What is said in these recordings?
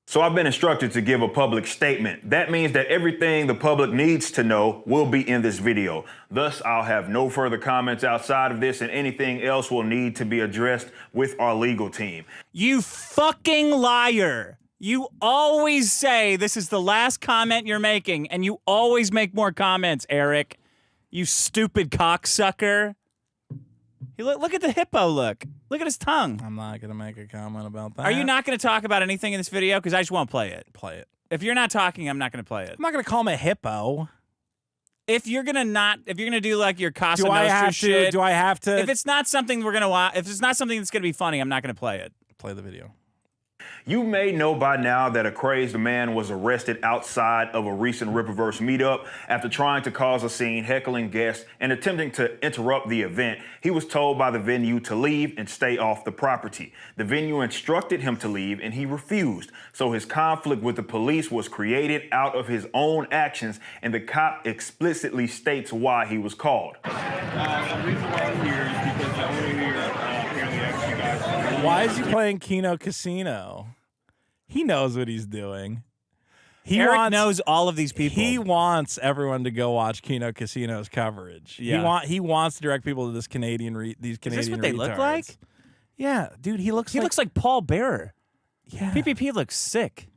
So I've been instructed to give a public statement. That means that everything the public needs to know will be in this video. Thus, I'll have no further comments outside of this, and anything else will need to be addressed with our legal team. You fucking liar. You always say this is the last comment you're making, and you always make more comments, Eric. You stupid cocksucker. Look at the hippo look. Look at his tongue. I'm not going to make a comment about that. Are you not going to talk about anything in this video? Because I just won't play it. Play it. If you're not talking, I'm not going to play it. I'm not going to call him a hippo. If you're gonna do like your Casa Nostra shit. Do I have to? If it's not something we're gonna watch, if it's not something that's gonna be funny, I'm not gonna play it. Play the video. You may know by now that a crazed man was arrested outside of a recent Rippaverse meetup after trying to cause a scene, heckling guests, and attempting to interrupt the event. He was told by the venue to leave and stay off the property. The venue instructed him to leave, and he refused. So his conflict with the police was created out of his own actions, and the cop explicitly states why he was called. The reason why I'm here is because I want to hear apparently ask you guys. Why is he playing Kino Casino? He knows what he's doing. Eric knows all of these people. He wants everyone to go watch Kino Casino's coverage. Yeah. He wants to direct people to this these Canadian. Is this what they look like? Yeah, dude. He looks like Paul Bearer. Yeah. PPP looks sick.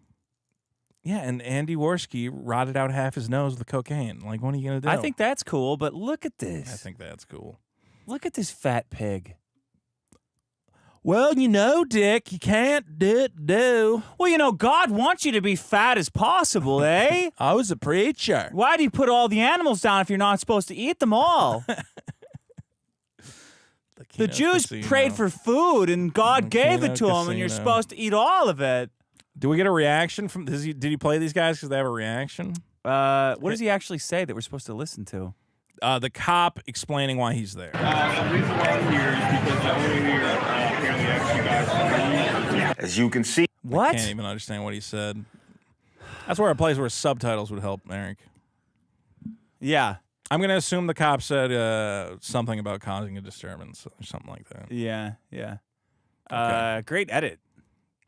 Yeah, and Andy Worski rotted out half his nose with cocaine. Like, what are you gonna do? I think that's cool, but look at this. I think that's cool. Look at this fat pig. Well, you know, Dick, you can't do. Well, you know, God wants you to be fat as possible, eh? I was a preacher. Why do you put all the animals down if you're not supposed to eat them all? The Jews prayed for food, and God gave it to them, and you're supposed to eat all of it. Do we get a reaction from? Did he play these guys because they have a reaction? What does he actually say that we're supposed to listen to? The cop explaining why he's there. The reason why I'm here is because I want to hear apparently ask you guys. As you can see, I can't even understand what he said. That's where a place where subtitles would help, Eric. Yeah. I'm going to assume the cop said something about causing a disturbance or something like that. Yeah, yeah. Okay. Great edit.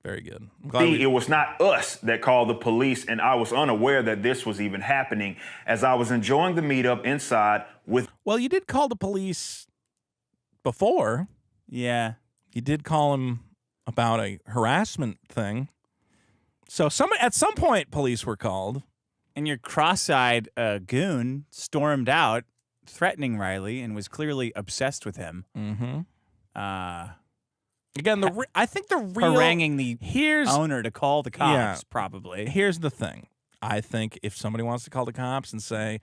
Very good. it was not us that called the police, and I was unaware that this was even happening as I was enjoying the meetup inside with... Well, you did call the police before. Yeah. You did call him about a harassment thing. So at some point, police were called. And your cross-eyed goon stormed out, threatening Riley, and was clearly obsessed with him. Mm-hmm. Again, I think the real... haranguing the owner to call the cops, probably. Here's the thing. I think if somebody wants to call the cops and say,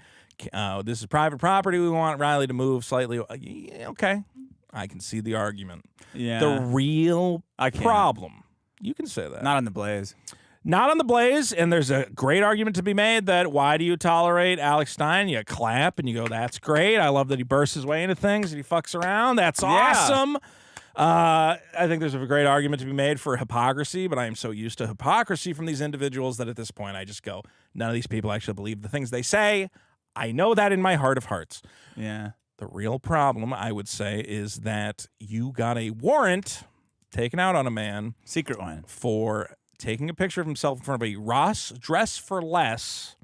this is private property, we want Riley to move slightly... okay. I can see the argument. Yeah. The real problem... You can say that. Not on the Blaze. Not on the Blaze, and there's a great argument to be made that why do you tolerate Alex Stein? You clap and you go, that's great. I love that he bursts his way into things and he fucks around. That's awesome. I think there's a great argument to be made for hypocrisy, but I am so used to hypocrisy from these individuals that at this point I just go, none of these people actually believe the things they say. I know that in my heart of hearts. Yeah. The real problem, I would say, is that you got a warrant taken out on a man. Secret one. For taking a picture of himself in front of a Ross Dress for Less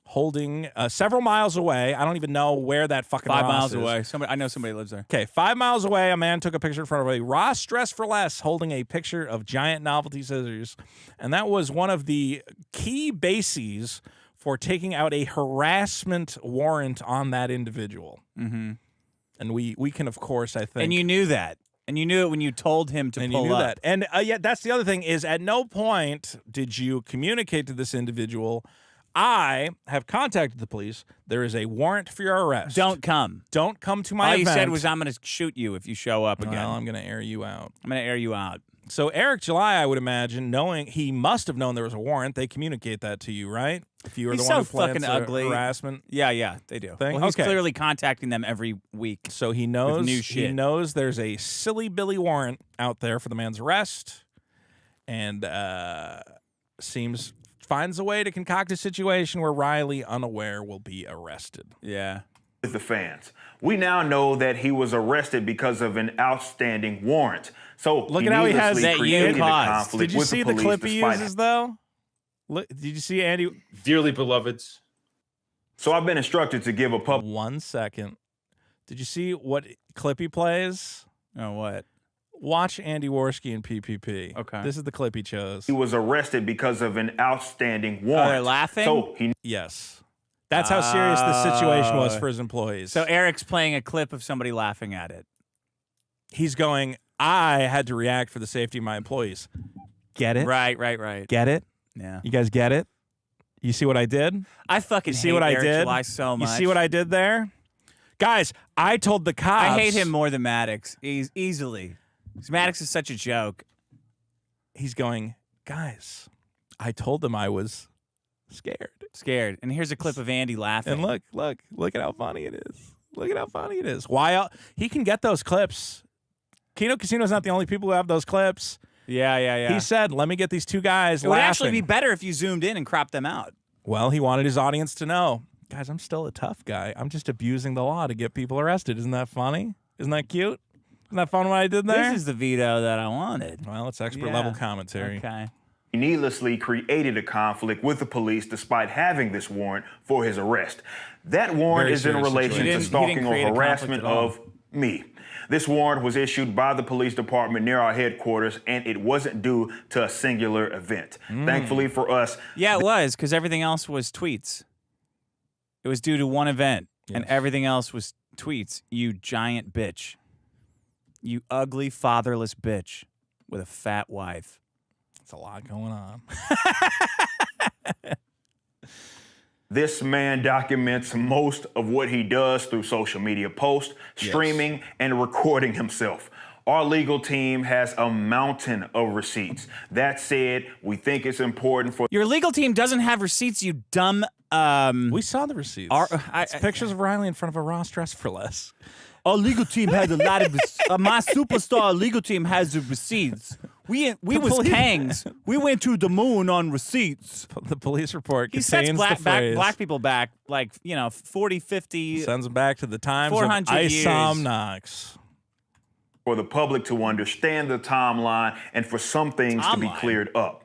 holding several miles away. I don't even know where that fucking 5 Ross miles is. away. I know somebody lives there. Okay, 5 miles away, a man took a picture in front of a Ross Dress for Less holding a picture of giant novelty scissors. And that was one of the key bases for taking out a harassment warrant on that individual. Mm-hmm. And we can, of course, I think... And you knew that. And you knew it when you told him to pull up. That. And yet that's the other thing is at no point did you communicate to this individual... I have contacted the police. There is a warrant for your arrest. Don't come. Don't come to my event. All you said was, I'm going to shoot you if you show up again. Well, I'm going to air you out. I'm going to air you out. So Eric July, I would imagine, he must have known there was a warrant. They communicate that to you, right? If you were the one who plans fucking ugly. Harassment. Yeah, they do. Thing? Well, he's clearly contacting them every week. So he knows with new shit. He knows there's a silly Billy warrant out there for the man's arrest, and finds a way to concoct a situation where Riley, unaware, will be arrested. Yeah. With the fans. We now know that he was arrested because of an outstanding warrant. So look at how he has that you caused. Did you see the clip he uses, though? Look, did you see Andy? Dearly beloveds. So I've been instructed to give a public 1 second. Did you see what clip he plays? Oh, what? Watch Andy Worski in PPP. Okay. This is the clip he chose. He was arrested because of an outstanding Oh, warrant. they're laughing? So he Yes. That's how serious the situation was for his employees. So Eric's playing a clip of somebody laughing at it. he's going, I had to react for the safety of my employees. Get it? Right. Get it? Yeah. You guys get it? You see what I did? I fucking see hate what I Eric did? July so much. You see what I did there? Guys, I told the cops. I hate him more than Maddox. He's easily. Maddox is such a joke. He's going, guys, I told them I was scared. And here's a clip of Andy laughing. And look at how funny it is. Look at how funny it is. Why he can get those clips. Keno Casino's not the only people who have those clips. Yeah. He said, let me get these two guys it laughing. would actually be better if you zoomed in and cropped them out. Well, he wanted his audience to know, guys, I'm still a tough guy. I'm just abusing the law to get people arrested. Isn't that funny? Isn't that cute? Isn't that fun what I did there? This is the Vito that I wanted. Well, it's expert level commentary. Okay. He needlessly created a conflict with the police despite having this warrant for his arrest. That warrant Very is in serious relation situation. He to didn't stalking or create a conflict harassment at all. of me. This warrant was issued by the police department near our headquarters, and it wasn't due to a singular event. Thankfully for us, Yeah, it was, because everything else was tweets. It was due to one event, and everything else was tweets. You giant bitch. You ugly, fatherless bitch with a fat wife. It's a lot going on. this man documents most of what he does through social media posts, streaming, and recording himself. Our legal team has a mountain of receipts. That said, we think it's important for Your legal team doesn't have receipts, you dumb. We saw the receipts. It's pictures of Riley in front of a Ross dressed for less. Our legal team has a lot of my superstar legal team has the receipts. We was kangs. We went to the moon on receipts. The police report He contains sets the phrase. black people back like 40, 50. Sends them back to the times of 400 years. Isom Knox. for the public to understand the timeline and for some things to be Timeline? cleared up.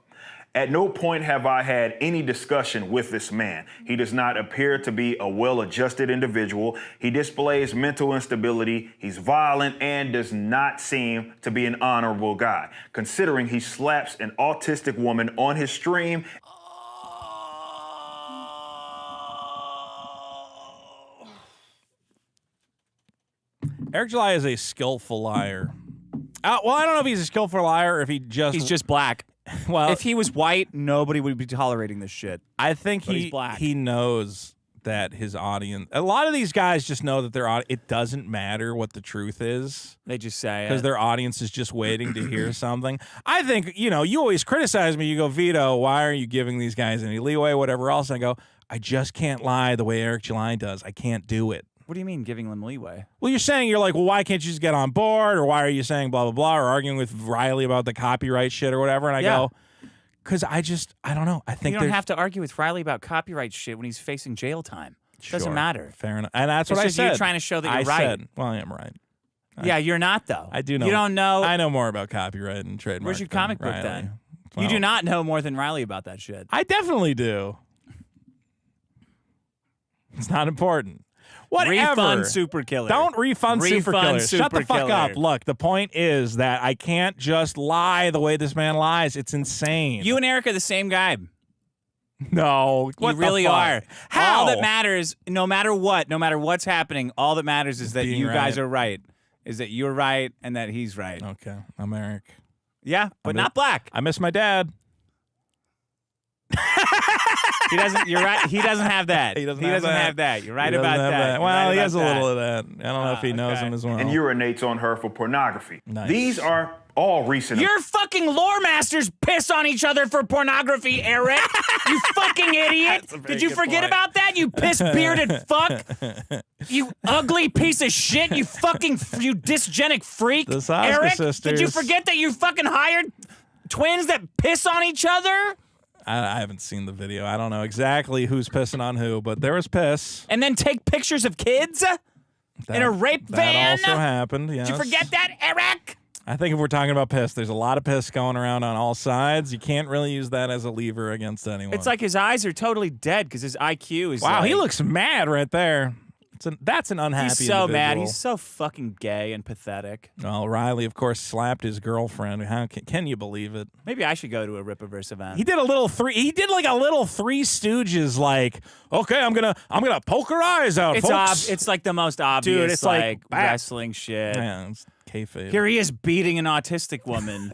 At no point have I had any discussion with this man. He does not appear to be a well-adjusted individual. He displays mental instability. He's violent and does not seem to be an honorable guy, considering he slaps an autistic woman on his stream. Eric July is a skillful liar. Well, I don't know if he's a skillful liar or if he's just black. well. If he was white, nobody would be tolerating this shit. I think But he's black. he knows that his audience. A lot of these guys just know that it doesn't matter what the truth is They just say because it. their audience is just waiting to hear something. I think you always criticize me. You go, Vito, why are you giving these guys any leeway, whatever else? And I go, I just can't lie the way Eric July does. I can't do it. What do you mean giving them leeway? Well, you're like, well, why can't you just get on board? Or why are you saying blah, blah, blah, or arguing with Riley about the copyright shit or whatever? And I go, because I don't know. I think You don't have to argue with Riley about copyright shit when he's facing jail time. Doesn't Sure, matter. Fair enough. And that's It's what I just said. you trying to show that you're I right. Said, well, I am right. Yeah, you're not, though. I do know. You don't know. I know more about copyright and trademark. Where's your than comic book Riley. then? Well, You do not know more than Riley about that shit. I definitely do. It's not important. Whatever. Refund Super Killer. Don't refund Super Killer. Shut the Super fuck Killer. up. Look, the point is that I can't just lie the way this man lies. It's insane. You and Eric are the same guy. No. What You the really fuck? are. How? All that matters, no matter what's happening, all that matters is that being you guys right. are right. Is that you're right and that he's right. Okay, I'm Eric. Yeah, but not black. I miss my dad. He doesn't. You're right. He doesn't have that. He doesn't have that. You're right He doesn't about have that. You're Well, right he about has a that. little of that. I don't know if he knows okay. him as well. And urinates on her for pornography. Nice. These are all recent. Your fucking lore masters piss on each other for pornography, Eric. You fucking idiot. Did you good forget point. about that? You piss bearded fuck. You ugly piece of shit. You dysgenic freak. The Saska Eric, sisters. did you forget that you fucking hired twins that piss on each other? I haven't seen the video. I don't know exactly who's pissing on who, but there was piss. And then take pictures of kids in a rape van? That also happened, yes. Did you forget that, Eric? I think if we're talking about piss, there's a lot of piss going around on all sides. You can't really use that as a lever against anyone. It's like his eyes are totally dead because his IQ is wow, like, he looks mad right there. That's an unhappy he's so individual. mad. He's so fucking gay and pathetic. Well, Riley, of course, slapped his girlfriend. How can you believe it? Maybe I should go to a Rippaverse event. He did a little three. He did like a little Three Stooges. Like, okay, I'm gonna poke her eyes out, folks. It's like the most obvious, Dude, it's like wrestling shit. Yeah, it's kayfabe. Here he is beating an autistic woman.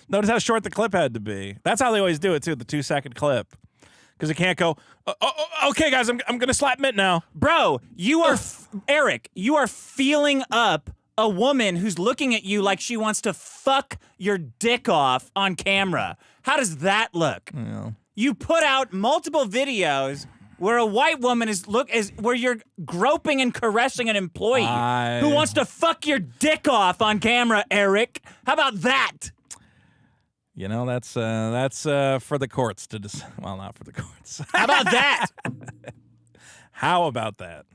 Notice how short the clip had to be. That's how they always do it too. The 2-second clip, because it can't go. Okay, guys, I'm gonna slap Mitt now, Bro. You are Eric. You are feeling up a woman who's looking at you like she wants to fuck your dick off on camera. How does that look? Yeah. You put out multiple videos where a white woman is where you're groping and caressing an employee who wants to fuck your dick off on camera, Eric. How about that? You know, that's for the courts to decide. Well, not for the courts. How about that? How about that?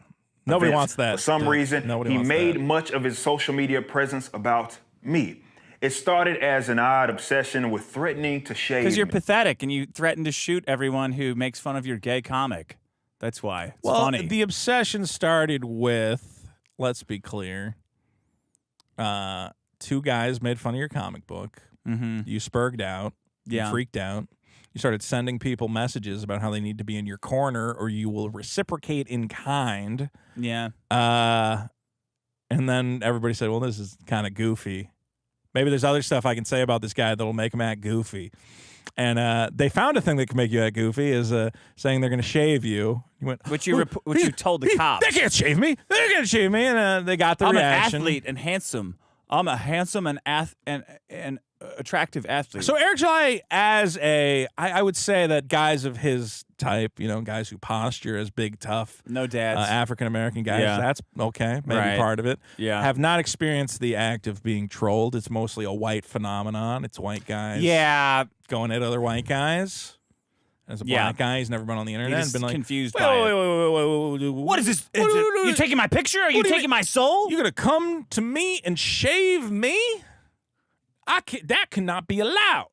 Nobody wants that. For some reason, he made much of his social media presence about me. It started as an odd obsession with threatening to shave Because you're me. pathetic and you threaten to shoot everyone who makes fun of your gay comic. That's why. It's funny. The obsession started with, let's be clear, 2 guys made fun of your comic book. Mm-hmm. You spurged out. Yeah. You freaked out. You started sending people messages about how they need to be in your corner or you will reciprocate in kind. Yeah. And then everybody said, well, this is kind of goofy. Maybe there's other stuff I can say about this guy that'll make him act goofy. And they found a thing that can make you act goofy is saying they're going to shave you. You went, Which you told the cops. They can't shave me. They can't shave me. And they got the I'm reaction. an athlete and handsome. I'm a handsome and attractive athlete. So Eric July, as I would say that guys of his type, guys who posture as big, tough, no dads, African-American guys, Yeah. that's okay, maybe Right. part of it. Yeah. Have not experienced the act of being trolled. It's mostly a white phenomenon. It's white guys Yeah. going at other white guys. As a black guy, he's never been on the internet and He's been like, confused wait, by wait, it. wait, What is this? You taking my picture? Are you do you taking my soul? You're going to come to me and shave me? That cannot be allowed.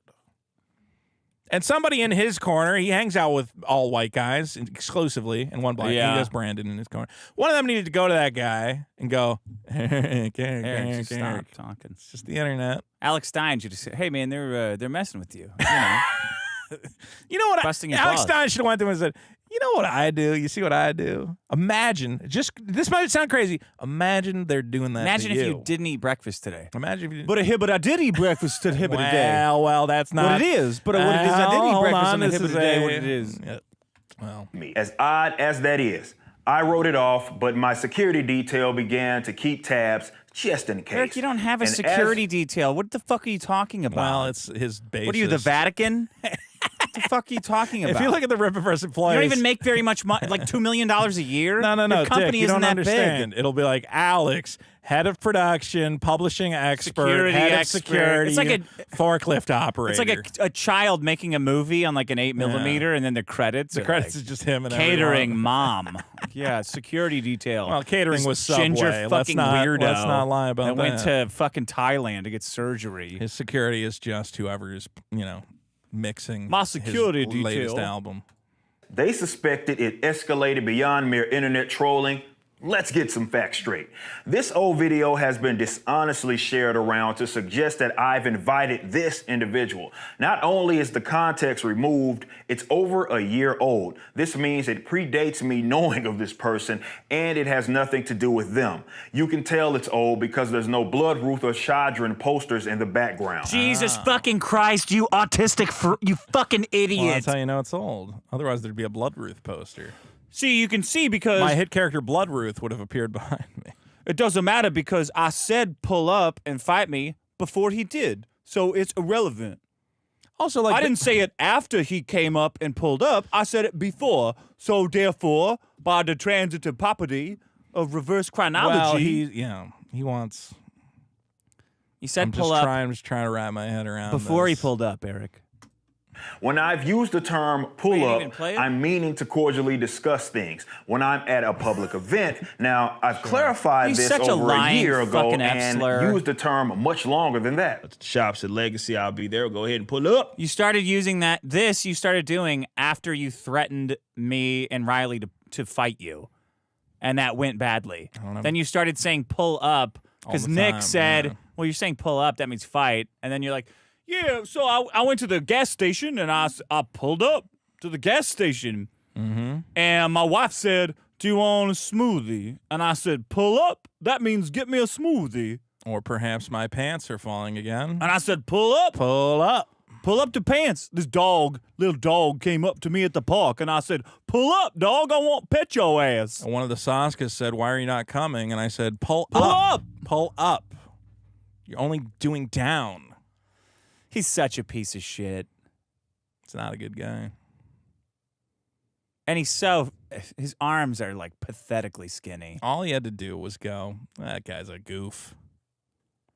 And somebody in his corner, he hangs out with all white guys exclusively, and one black. Yeah. He has Brandon in his corner. One of them needed to go to that guy and go, Eric, just stop talking. It's just the internet. Alex Stein should have said, "Hey man, they're messing with you." You know, You know what? Busting his Alex balls. Stein should have went to him and said, you know what I do? You see what I do? Imagine, this might sound crazy. Imagine they're doing that imagine to if you didn't eat breakfast today. Imagine if you But I did eat breakfast today. Well, that's not What it is. But what it is, I did eat hold breakfast on, on the this hip of is the day. a- What it is. Yeah. Well, As odd as that is, I wrote it off, but my security detail began to keep tabs just in case. Eric, you don't have a And as- security detail. What the fuck are you talking about? well, it's his basis. What are you, the Vatican? What the fuck are you talking about? If you look at the Rippaverse employees, you don't even make very much money, like $2 million a year. No, Your company Dick, you isn't don't that understand. big. It'll be like Alex, head of production, publishing expert, Security head expert. of security, It's like forklift operator. It's like a child making a movie on like an 8mm, and then the credits. the are credits like, is just him and catering everyone. mom. Yeah, security detail. Well, catering This was Subway. ginger Let's fucking not- weirdo. let's not lie about that. Went that. to fucking Thailand to get surgery. His security is just whoever's mixing My security his latest detail. album. They suspected it escalated beyond mere internet trolling. Let's get some facts straight. This old video has been dishonestly shared around to suggest that I've invited this individual. Not only is the context removed, it's over a year old. This means it predates me knowing of this person, and it has nothing to do with them. You can tell it's old because there's no Blood Ruth or Shadran posters in the background. Jesus fucking Christ, you autistic, you fucking idiot. Well, that's how you know it's old. Otherwise, there'd be a Blood Ruth poster. See, you can see because My hit character Blood Ruth would have appeared behind me. it doesn't matter because I said pull up and fight me before he did. So it's irrelevant. Also, like I didn't say it after he came up and pulled up. I said it before. So therefore, by the transitive property of reverse chronology, well, he wants. he said I'm pull just up trying to wrap my head around before he this. pulled up, Eric. When I've used the term pull you up, even play it? I'm meaning to cordially discuss things. When I'm at a public event, now I've clarified He's this such a over a lying year ago fucking and F-slur. used the term much longer than that. At the shops at Legacy, I'll be there. Go ahead and pull up. You started using that. This you started doing after you threatened me and Riley to fight you, and that went badly. Then you started saying pull up because the Nick time, said, yeah. "Well, you're saying pull up. That means fight." And then you're like, "Yeah." So I went to the gas station and I pulled up to the gas station, and my wife said, "Do you want a smoothie?" And I said, "Pull up. That means get me a smoothie." Or perhaps my pants are falling again. And I said, "Pull up." Pull up. Pull up the pants. This little dog came up to me at the park, and I said, "Pull up, dog. I want to pet your ass." And one of the Saskas said, "Why are you not coming?" And I said, Pull up. Pull up. You're only doing down. He's such a piece of shit. It's not a good guy. And his arms are like pathetically skinny. All he had to do was go, that guy's a goof.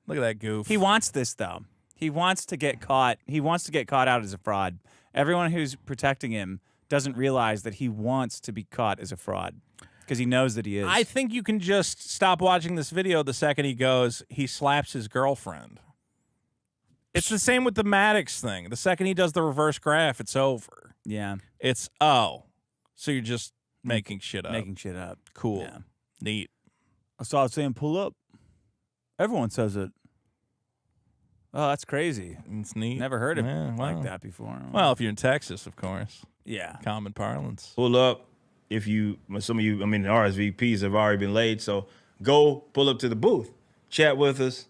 Look at that goof. He wants this, though. He wants to get caught. He wants to get caught out as a fraud. Everyone who's protecting him doesn't realize that he wants to be caught as a fraud because he knows that he is. I think you can just stop watching this video the second he slaps his girlfriend. It's the same with the Maddox thing. The second he does the reverse graph, it's over. Yeah. It's, so you're just making shit up. Making shit up. Cool. Yeah. Neat. I started saying pull up. Everyone says it. Oh, that's crazy. It's neat. Never heard it Yeah, like well. that before. Well, if you're in Texas, of course. yeah. Common parlance. Pull up. If some of you, the RSVPs have already been laid, so go pull up to the booth, chat with us,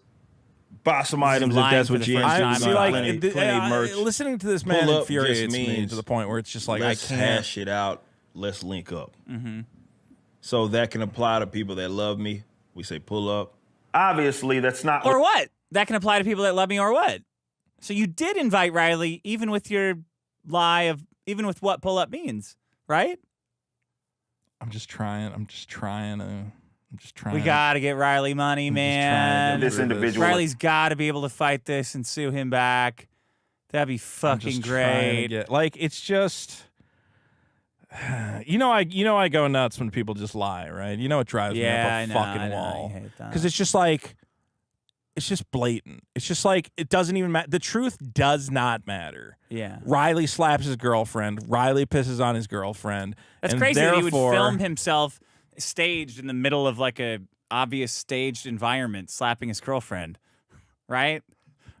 buy some items if lying that's for what the you first into. time. See, I'm like, plenty of merch. listening to this Pull man up infuriates just me means to the point where it's just like, Let's I can't. hash it out. Let's link up. So that can apply to people that love me. We say pull up. Obviously, that's not Or what? That can apply to people that love me or what? So you did invite Riley, even with your lie of, even with what pull up means, right? I'm just trying. We got to get Riley money, man. this individual. Riley's got to be able to fight this and sue him back. That'd be I'm fucking just trying to great. like, it's just, I go nuts when people just lie, right? You know, it drives me Yeah, up I a know, fucking I know, wall. I hate that. Because it's just like, it's just blatant. It's just like, it doesn't even matter. The truth does not matter. Yeah. Riley slaps his girlfriend. Riley pisses on his girlfriend. That's and crazy that he would therefore- film himself staged in the middle of like a obvious staged environment slapping his girlfriend, right?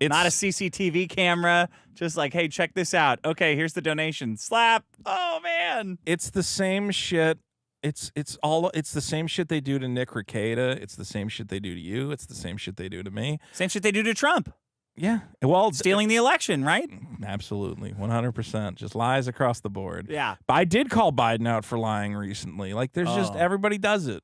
It's Not a CCTV camera, just like, hey, check this out. Okay, here's the donation. Slap. Oh, man. It's the same shit. It's the same shit they do to Nick Rekieta. It's the same shit they do to you. It's the same shit they do to me. Same shit they do to Trump. Yeah. Well, Stealing the election, right? absolutely. 100%. Just lies across the board. Yeah. But I did call Biden out for lying recently. Like, there's just, everybody does it.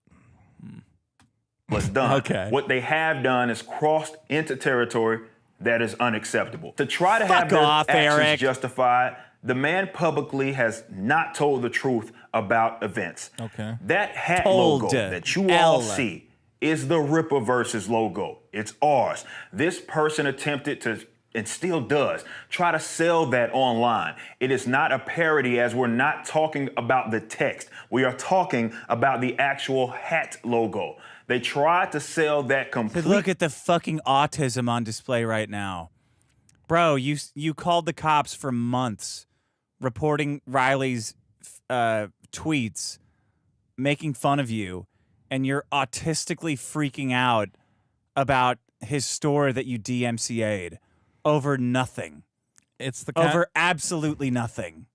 was done. Okay. What they have done is crossed into territory that is unacceptable. To try to Fuck have their off, actions Eric. justified, the man publicly has not told the truth about events. Okay. That hat Told logo that you all L. see is the Ripper Versus logo. It's ours. This person attempted to, and still does, try to sell that online. It is not a parody, as we're not talking about the text. We are talking about the actual hat logo. They tried to sell that But completely. look at the fucking autism on display right now. Bro, you called the cops for months reporting Riley's tweets, making fun of you, and you're autistically freaking out about his store that you DMCA'd over nothing. It's the Over absolutely nothing.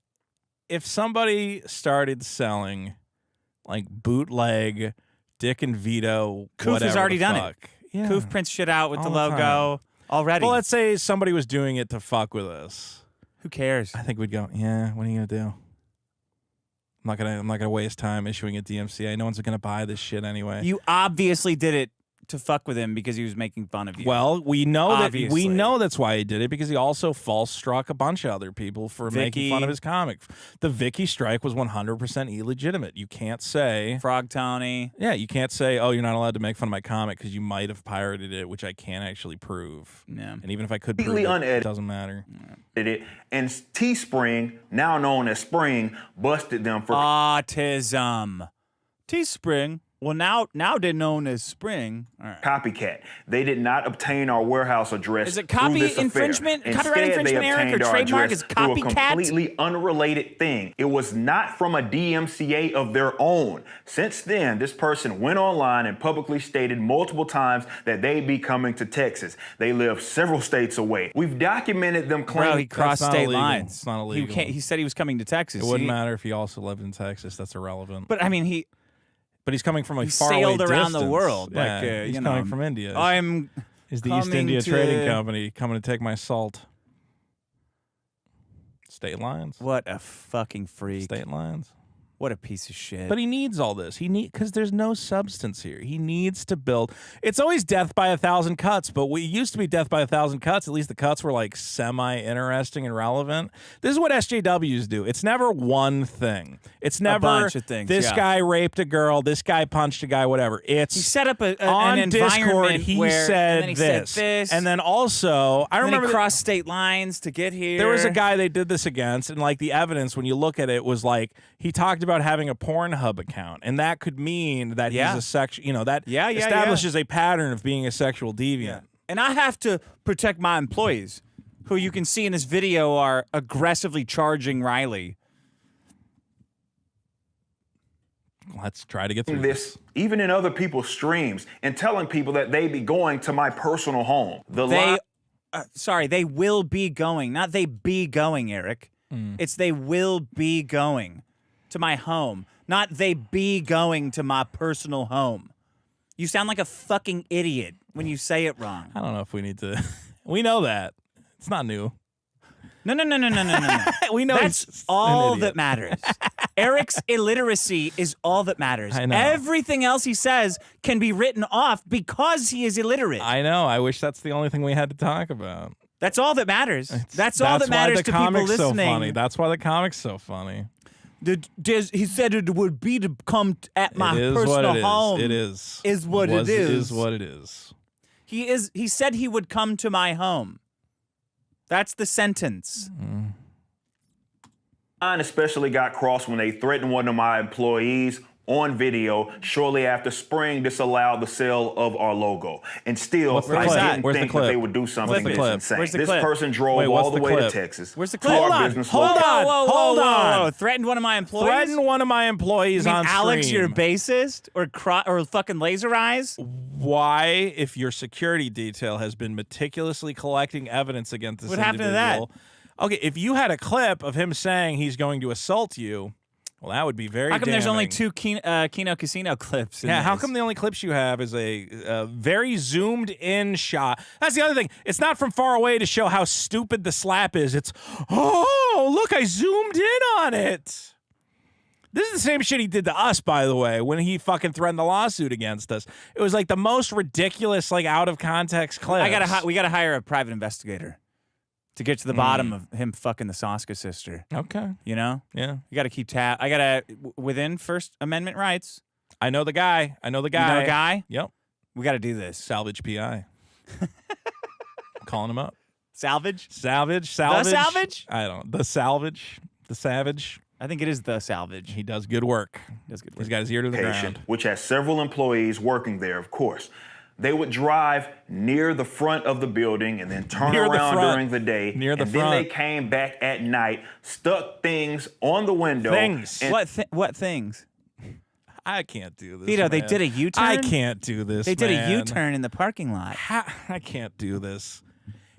if somebody started selling like bootleg Dick and Vito, Koof has whatever already the done fuck. it. Yeah. Koof prints shit out with All the the logo already. Well, let's say somebody was doing it to fuck with us. Who cares? I think we'd go, yeah, what are you gonna do? I'm not gonna waste time issuing a DMCA. No one's gonna buy this shit anyway. You obviously did it to fuck with him because he was making fun of you. Well, we know Obviously. that's why he did it, because he also false struck a bunch of other people for making fun of his comic. The Vicky strike was 100% illegitimate. You can't say Frog Tony. Yeah, you can't say, "Oh, you're not allowed to make fun of my comic," because you might have pirated it, which I can't actually prove. Yeah. And even if I could prove Completely it, unedited. it doesn't matter. And Teespring, now known as Spring, busted them for Autism. Teespring. Well, now they're known as Spring. All right. copycat. They did not obtain our warehouse address. Is it through copy this affair. infringement? Instead, Copyright infringement, they Eric, or obtained our trademark address is through a copycat? completely unrelated thing. It was not from a DMCA of their own. Since then, this person went online and publicly stated multiple times that they'd be coming to Texas. They live several states away. We've documented them Bro, claiming he crossed not state illegal. lines. It's not illegal. He said he was coming to Texas. It wouldn't He- matter if he also lived in Texas. That's irrelevant. But I mean, But he's coming from a he far sailed away around the distance. world. Yeah, Like, he's you coming know, from India. I'm. He's the East coming India to- Trading Company coming to take my salt. State lines. What a fucking freak. State lines. What a piece of shit. But he needs all this. Because there's no substance here. He needs to build. It's always death by 1,000 cuts, but we used to be death by 1,000 cuts. At least the cuts were like semi-interesting and relevant. This is what SJWs do. It's never one thing. It's never bunch of things, this yeah. guy raped a girl, this guy punched a guy, whatever. It's he set up on an Discord. environment He where said and then he this, said this, and then also I and then remember he crossed state lines to get here. there was a guy they did this against, and like the evidence, when you look at it, was like he talked about having a Pornhub account, and that could mean that Yeah. he's a sexual. You know, that Yeah, establishes a pattern of being a sexual deviant. And I have to protect my employees, who you can see in this video are aggressively charging Riley. Let's try to get through this even in other people's streams and telling people that they be going to my personal home. They will be going, not they be going, Eric. It's they will be going to my home, not they be going to my personal home. You sound like a fucking idiot when you say it wrong. I don't know if we need to. We know that it's not new. No. We know That's he's an all idiot. that matters. Eric's illiteracy is all that matters. I know. Everything else he says can be written off because he is illiterate. I know. I wish that's the only thing we had to talk about. That's all that matters. That's all that matters why the to people comic's listening. So funny. That's why the comic's so funny. He said it would be to come at my It is personal what it is. home. It is. Is what it is. Is what it is. He said he would come to my home. That's the sentence. Mine especially got crossed when they threatened one of my employees on video shortly after Spring disallowed the sale of our logo. And still, What's the I clip? didn't Where's the think that clip? they would do something Where's the this clip? insane. Where's the This clip? person drove Wait, what's all the the way to clip? Texas. Where's the to clip? our Hold on, business hold location. on. Hold on. Threatened one of my employees? Threaten one of my employees You mean on Alex, stream. your bassist? Or fucking Laser Eyes? Why, if your security detail has been meticulously collecting evidence against this What happened to that? individual, okay, if you had a clip of him saying he's going to assault you, well, that would be very How come there's only damning. 2 Kino Casino clips? In Yeah, how this? come the only clips you have is a very zoomed in shot? That's the other thing. It's not from far away to show how stupid the slap is. It's, oh, look, I zoomed in on it. This is the same shit he did to us, by the way, when he fucking threatened the lawsuit against us. It was like the most ridiculous, like out of context clip. we gotta hire a private investigator to get to the bottom of him fucking the Soska sister. Okay. You know? Yeah. You gotta keep I gotta, within First Amendment rights, I know the guy. you know a guy? Yep. We gotta do this. Salvage PI. Calling him up. Salvage? Salvage. Salvage? I don't know. The Salvage. The Savage. I think it is the Salvage. He does good work. Does good He's work. got his ear to the Location, ground. which has several employees working there, of course. They would drive near the front of the building and then turn Near the around front. during the day. Near the and then they front. came back at night, stuck things on the window. Things. and- What things? I can't do this. Vito, they man. did a U-turn? I can't do this. They did a man. U-turn in the parking lot. I can't do this.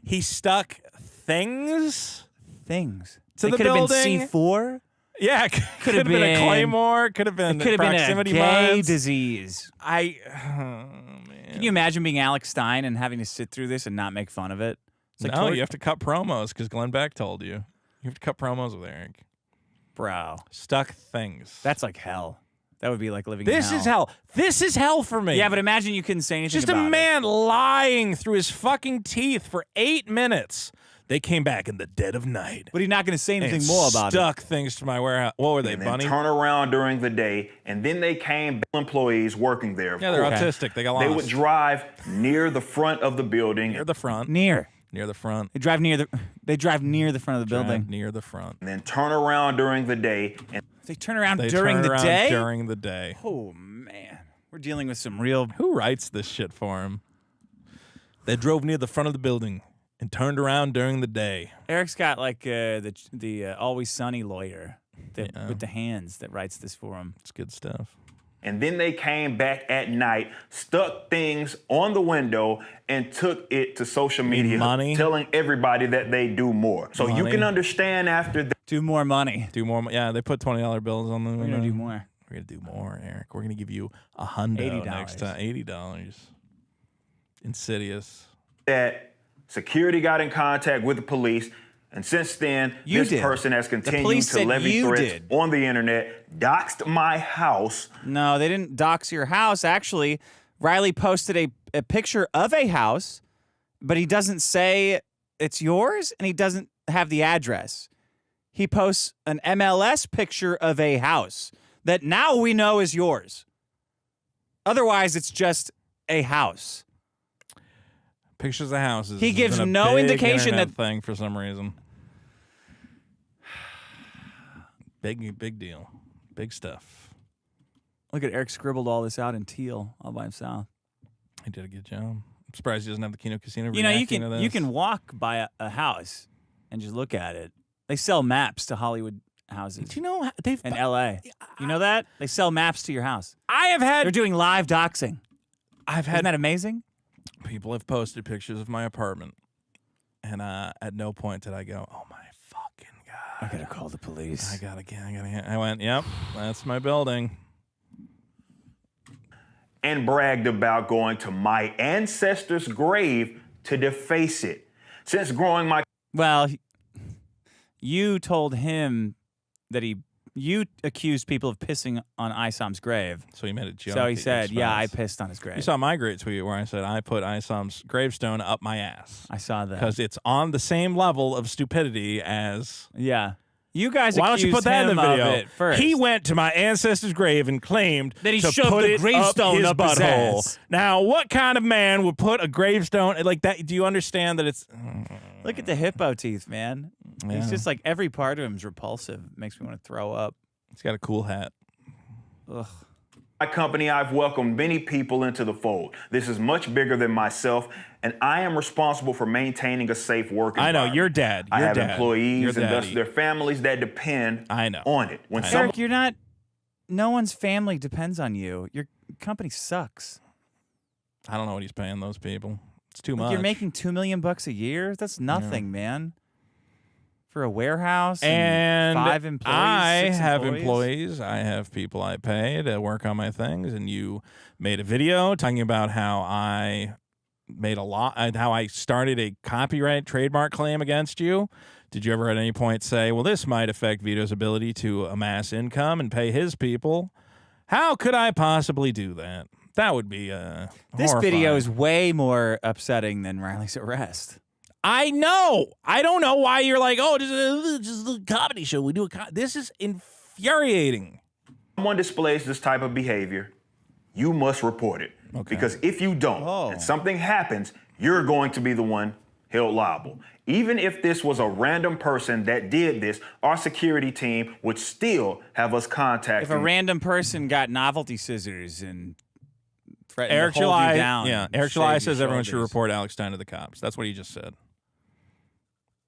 He stuck things. Things. To They the could have been building? C4. Yeah, could have been a been- claymore. Could have been It could have been a proximity gay mines. disease. Oh, man. Can you imagine being Alex Stein and having to sit through this and not make fun of it? It's like No, you have to cut promos because Glenn Beck told you. You have to cut promos with Eric. bro. Stuck things. That's like hell. That would be like living in This hell. is hell. This is hell for me. Yeah, but imagine you couldn't say anything just about a man lying through his fucking teeth for 8 minutes. They came back in the dead of night. But he's not going to say anything and more about it. stuck things to my warehouse. What were they, and then Bunny? turn around during the day, and then they came employees working there. Yeah, they're Okay. autistic. They got lost. They would drive near the front of the building near the front. Near. Near the front. They drive near the front of the building. Drive near the front. and then turn around during the day and They turn around They during turn the around day? During the day. Oh, man. We're dealing with some real... Who writes this shit for him? They drove near the front of the building and turned around during the day. Eric's got like the Always Sunny lawyer with the hands that writes this for him. It's good stuff. and then they came back at night, stuck things on the window, and took it to social media, money? telling everybody that they do more. So you Money? can understand after that. Do more money. Do more. Yeah, they put $20 bills on them. We're going to do more. We're gonna do more, Eric. We're gonna give you $100 $80. next time. $80. Insidious. that security got in contact with the police, and since then, You this did. person has continued police to said levy you threats did. on the internet, doxed my house. No, they didn't dox your house. Actually, Riley posted a picture of a house, but he doesn't say it's yours, and he doesn't have the address. He posts an MLS picture of a house that now we know is yours. Otherwise, it's just a house. Pictures of houses. He has gives been a no big indication internet that- thing for some reason. Big deal. Big stuff. Look at Eric scribbled all this out in teal all by himself. He did a good job. I'm surprised he doesn't have the Kino Casino. You know, you reacting to can this. walk by a house and just look at it. They sell maps to Hollywood houses Do you know they've? in LA. You know that? They sell maps to your house. I have They're had. doing live doxing. I've Isn't had that amazing? people have posted pictures of my apartment, and at no point did I go, "Oh my fucking god!" I gotta call the police. I went, "Yep, that's my building." And bragged about going to my ancestors' grave to deface it. Since growing my Well, you told him that you accused people of pissing on Isam's grave. So he made a joke. So he at your said, "Yeah, I expense. pissed on his grave." You saw my great tweet where I said I put Isam's gravestone up my ass I saw that. because it's on the same level of stupidity as. Yeah, you guys. Why don't you accused put that in him the of video? it first. He went to my ancestor's grave and claimed That he to shoved put the it gravestone up his up his butthole. ass. Now, what kind of man would put a gravestone like that? Do you understand that it's? Look at the hippo teeth, man. Yeah. He's just like every part of him is repulsive. Makes me want to throw up. He's got a cool hat. Ugh. My company, I've welcomed many people into the fold. This is much bigger than myself, and I am responsible for maintaining a safe work I environment. know, you're dad. I You're have dad. employees You're and thus daddy. their families that depend I know. on it. When I know. someone Eric, you're not. No one's family depends on you. Your company sucks. I don't know what he's paying those people. It's too Like, much. you're making $2 million a year. That's nothing, man. For a warehouse and 5 employees. I 6 have employees. employees. I have people I pay to work on my things. And you made a video talking about how I made how I started a copyright trademark claim against you. Did you ever at any point say, well, this might affect Vito's ability to amass income and pay his people? How could I possibly do that? That would be This video horrifying. is way more upsetting than Riley's arrest. I know. I don't know why you're like, oh, just a comedy show. We do this is infuriating. displays this type of behavior, you must report it. Okay. Because if you don't, Oh. and something happens, you're going to be the one held liable. Even if this was a random person that did this, our security team would still have us contacting. If a random person got novelty scissors and threatened Eric to hold July, you down, yeah. and Eric shave July your says everyone should shoulders. report Alex Stein to the cops. That's what he just said.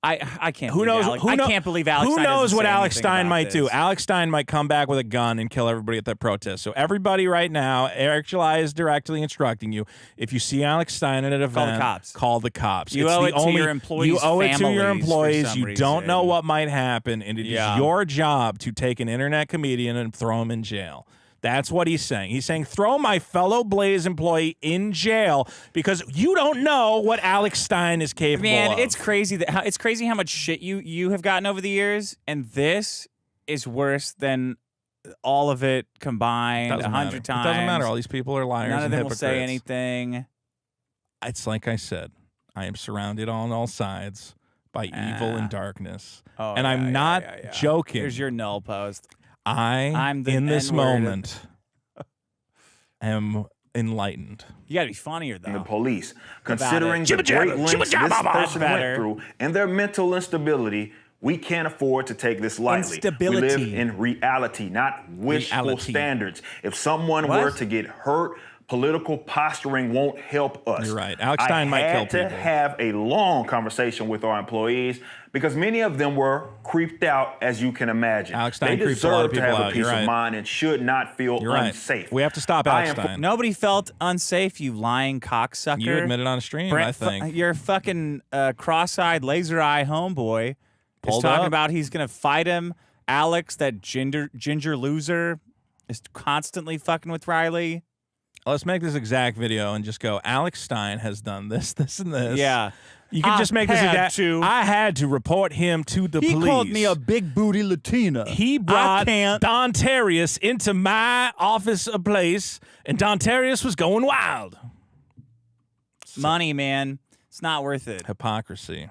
I can't. Who believe knows? Alex, who I kno- can't believe Alex. Who Stein knows doesn't what say Alex anything Stein about might do? this. Alex Stein might come back with a gun and kill everybody at that protest. So everybody right now, Eric July is directly instructing you: if you see Alex Stein at an event, Call the cops. Call the cops. You It's owe the it to only, your employees' You owe it to your families for employees. some You don't know reason. what might happen, and it is Yeah. your job to take an internet comedian and throw him in jail. That's what he's saying. He's saying throw my fellow Blaze employee in jail because you don't know what Alex Stein is capable Man, of. it's crazy it's crazy how much shit you have gotten over the years, and this is worse than all of it combined Doesn't 100 matter. times. It doesn't matter. All these people are liars None of and them will hypocrites. say anything. It's like I said, I am surrounded on all sides by evil and darkness. Oh, and I'm not joking. Here's your null post. I'm the in this N-word. moment, am enlightened. You got to be funnier, though. The police, About considering it. the great lengths this person Better. went through and their mental instability, we can't afford to take this lightly. Instability. We live in reality, not wishful Reality. standards. If someone What? were to get hurt, political posturing won't help us. You're right. Alex Stein might kill I had to people. have a long conversation with our employees because many of them were creeped out, as you can imagine. Alex Stein they creeped a lot of deserve to people have out. a peace You're right. of mind and should not feel You're right. unsafe. We have to stop I Alex am Stein. Nobody felt unsafe, you lying cocksucker. You admitted on stream, I think. Your fucking cross-eyed, laser-eye homeboy is Pulled talking up. about he's going to fight him. Alex, that ginger loser, is constantly fucking with Riley. Let's make this exact video and just go, Alex Stein has done this, this, and this. Yeah. You can I just make this had exact. to. I had to report him to the He police. called me a big booty Latina. He brought I can't. Don Terrius into my office place, and Don Terrius was going wild. Money, man. It's not worth it. Hypocrisy.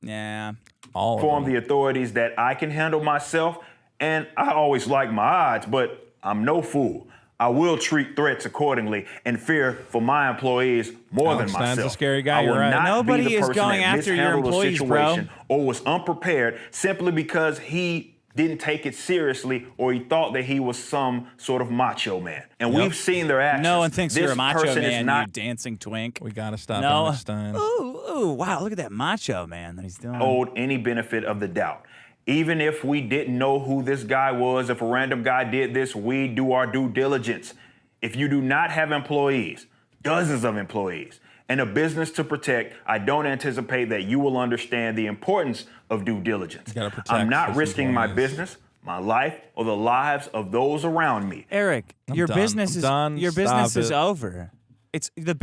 Yeah. All of Inform them. the authorities that I can handle myself, and I always like my odds, but I'm no fool. I will treat threats accordingly and fear for my employees more Alex than Stein's myself. a scary guy, I will you're right. not Nobody be the is person going that after your mishandled employees, a bro. situation or was unprepared simply because he didn't take it seriously or he thought that he was some sort of macho man. And we've seen their actions. No one thinks This you're a macho person is man, not you dancing twink. We got to stop No. Alex Stein. Ooh, wow, look at that macho man that he's doing. owed any benefit of the doubt. Even if we didn't know who this guy was, if a random guy did this, we do our due diligence. If you do not have employees, dozens of employees, and a business to protect, I don't anticipate that you will understand the importance of due diligence. gotta protect I'm not his risking my employees. business, my life, or the lives of those around me. Eric, your done. business I'm is done. your business Stop is it. over. It's the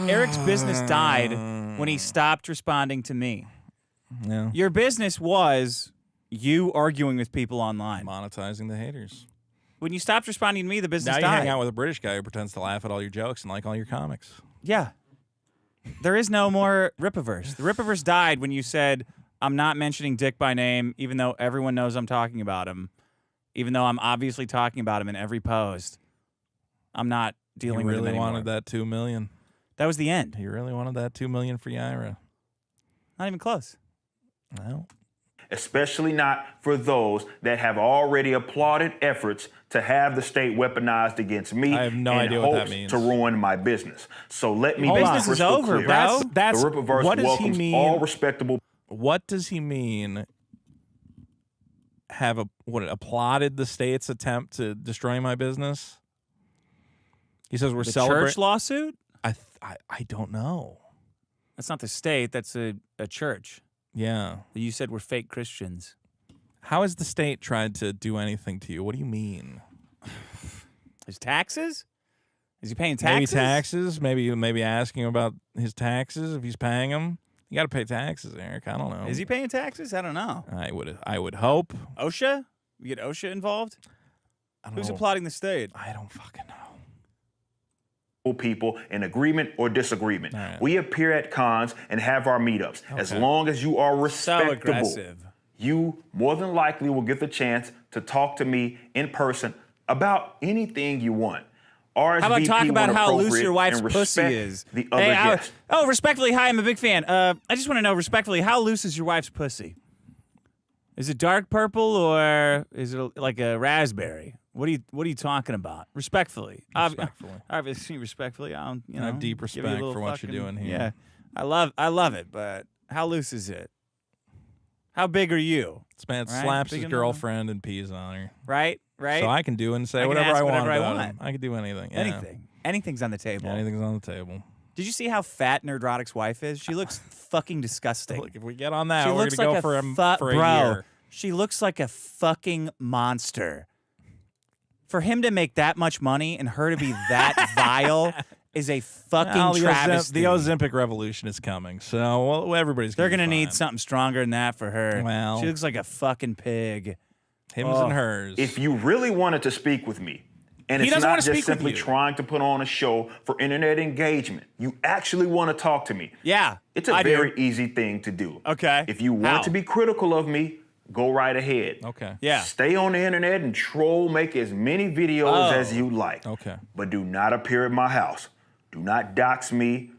Eric's business died when he stopped responding to me. Yeah. Your business was you arguing with people online. Monetizing the haters. When you stopped responding to me, the business Now you died. hang out with a British guy who pretends to laugh at all your jokes and like all your comics. Yeah. There is no more Ripiverse. The Ripiverse died when you said, I'm not mentioning Dick by name, even though everyone knows I'm talking about him. Even though I'm obviously talking about him in every post. I'm not dealing You with him really anymore. wanted that $2 million. That was the end. You really wanted that $2 million for Yaira. Not even close. Well, Especially not for those that have already applauded efforts to have the state weaponized against me I have no in idea what that hopes means. to ruin my business. So let me Hold be on. Business is crystal over, clear. bro. That's the Rippaverse what does he welcomes mean? all respectable What does he mean? Have applauded the state's attempt to destroy my business? He says we're The celebrating. church lawsuit? I don't know. That's not the state. That's a church. Yeah. You said we're fake Christians. How has the state tried to do anything to you? What do you mean? His taxes? Is he paying Maybe taxes? taxes. Maybe asking about his taxes if he's paying them. You got to pay taxes, Eric. I don't know. Is he paying taxes? I don't know. I would hope. OSHA? We get OSHA involved? I don't Who's know. applauding the state? I don't fucking know. people in agreement or disagreement. All right. We appear at cons and have our meetups. As long as you are So respectable, aggressive. you more than likely will get the chance to talk to me in person about anything you want. RSVP How about talk about when how loose appropriate your wife's and pussy respect is? The other Hey, guests. respectfully, hi, I'm a big fan. I just want to know, respectfully, how loose is your wife's pussy? Is it dark purple or is it like a raspberry? What are you talking about? Respectfully. Respectfully. Obviously, respectfully. I don't, I have deep give you a respect little for what you're doing here. Yeah, I love it, but how loose is it? How big are you? This man Right? slaps Big his enough? girlfriend and pees on her. Right? So I can do and say I can whatever ask I want whatever I about want. him. I can do anything. Yeah. Anything. Anything's on the table. Yeah, anything's on the table. Did you see how fat Nerdrotic's wife is? She looks fucking disgusting. Look, if we get on that, She we're looks gonna like go for a bro. year. She looks like a fucking monster. For him to make that much money and her to be that vile is a fucking Well, travesty. the Ozempic revolution is coming, so everybody's. They're gonna gonna be need fine. something stronger than that for her. Well- she looks like a fucking pig. Hims and hers. If you really wanted to speak with me, and He it's doesn't not wanna speak just with simply you. trying to put on a show for internet engagement, you actually want to talk to me. Yeah, It's a I do. very easy thing to do. Okay. If you want How? to be critical of me, go right ahead. Okay. Yeah. Stay on the internet and troll, make as many videos as you like. Okay. But do not appear at my house. Do not dox me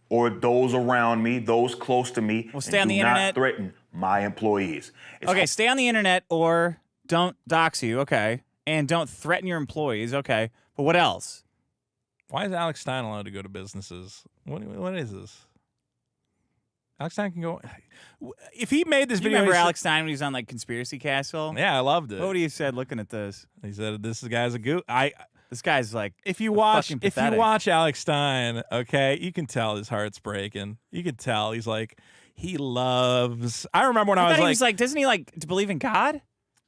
or those around me, those close to me. Well, stay and on do the not internet. threaten my employees. It's Okay, stay on the internet or don't dox you, okay? And don't threaten your employees, okay? But what else? Why is Alex Stein allowed to go to businesses? What is this? Alex Stein can go. If he made this Do you video, remember he said- Alex Stein when he was on like Conspiracy Castle? Yeah, I loved it. What would he have said looking at this? He said, "This guy's a goof." This guy's like, If you watch pathetic. Alex Stein, okay, you can tell his heart's breaking. You can tell he's like he loves. I remember when I I was thought like, he was like, doesn't he like to believe in God?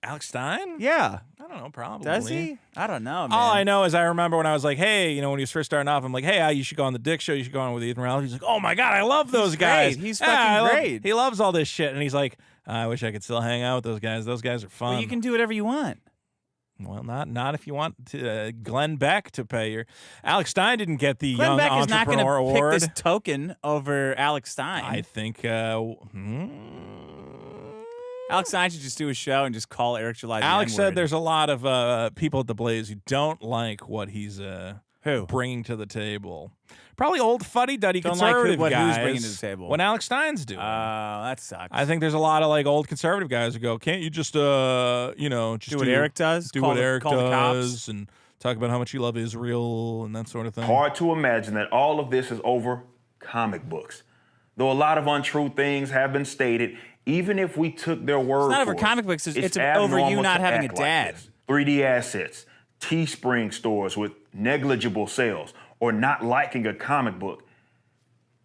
Alex Stein. Yeah. I don't know, probably. Does he? I don't know, man. All I know is I remember when I was like, hey, when he was first starting off, I'm like, hey, you should go on the Dick Show. You should go on with Ethan Ralph. He's like, oh my God, I love those guys. great. He's Yeah, fucking I love- great. He loves all this shit. And he's like, I wish I could still hang out with those guys. Those guys are fun. Well, you can do whatever you want. Well, not if you want to, Glenn Beck to pay your. Alex Stein didn't get the Glenn Young Beck is not going Entrepreneur to pick Award. this token over Alex Stein. I think. Alex Stein should just do a show and just call Eric July the Alex N-word. said there's a lot of people at the Blaze who don't like what he's Who? bringing to the table. Probably old fuddy-duddy Don't like conservative what- who's guys. bringing to the table? What Alex Stein's doing. that sucks. I think there's a lot of like old conservative guys who go, can't you just just do what Eric does. do Call what the- Eric call the cops? does and talk about how much you love Israel and that sort of thing. hard to imagine that all of this is over comic books. Though a lot of untrue things have been stated, even if we took their word not for over it, comic books, it's over you abnormal not to having a act dad. this. 3D assets, Teespring stores with negligible sales, or not liking a comic book.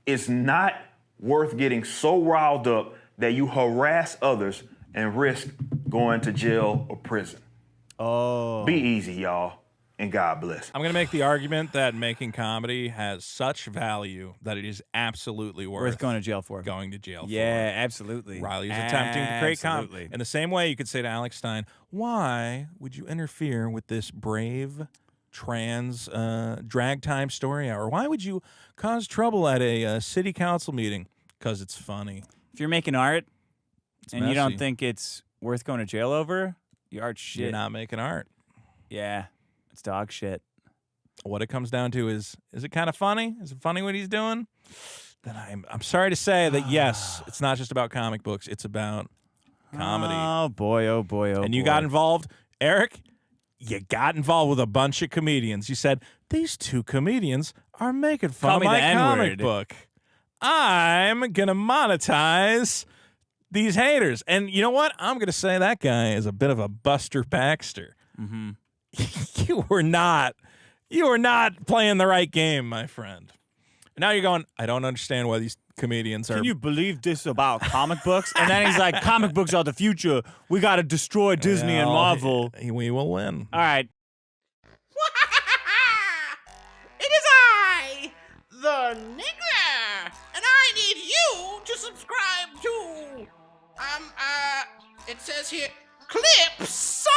It's not worth getting so riled up that you harass others and risk going to jail or prison. Oh. Be easy, y'all, and God bless. I'm going to make the argument that making comedy has such value that it is absolutely Worth going to jail for. going to jail Yeah, absolutely. for. Riley is attempting to create comedy. Absolutely. In the same way, you could say to Alex Stein, why would you interfere with this brave trans drag time story hour? Why would you cause trouble at a city council meeting? Because it's funny. If you're making art and you messy. don't think it's worth going to jail over, your art's shit. You're not making art. Yeah, it's dog shit. What it comes down to is it kind of funny? Is it funny what he's doing? Then I'm sorry to say that yes, it's not just about comic books. It's about comedy. Oh boy, oh boy, oh boy. And you got involved, Eric. You got involved with a bunch of comedians. You said these two comedians are making fun Call of me my the comic N-word. book. I'm gonna monetize these haters. And you know what? I'm gonna say that guy is a bit of a Buster Baxter. Mm-hmm. You were not playing the right game, my friend. And now you're going, I don't understand why these comedians are. Can you believe this about comic books? And then he's like, comic books are the future. We got to destroy Disney and Well, Marvel. We will win. All right. It is I, the Nigger, and I need you to subscribe to, it says here, Clip Summer.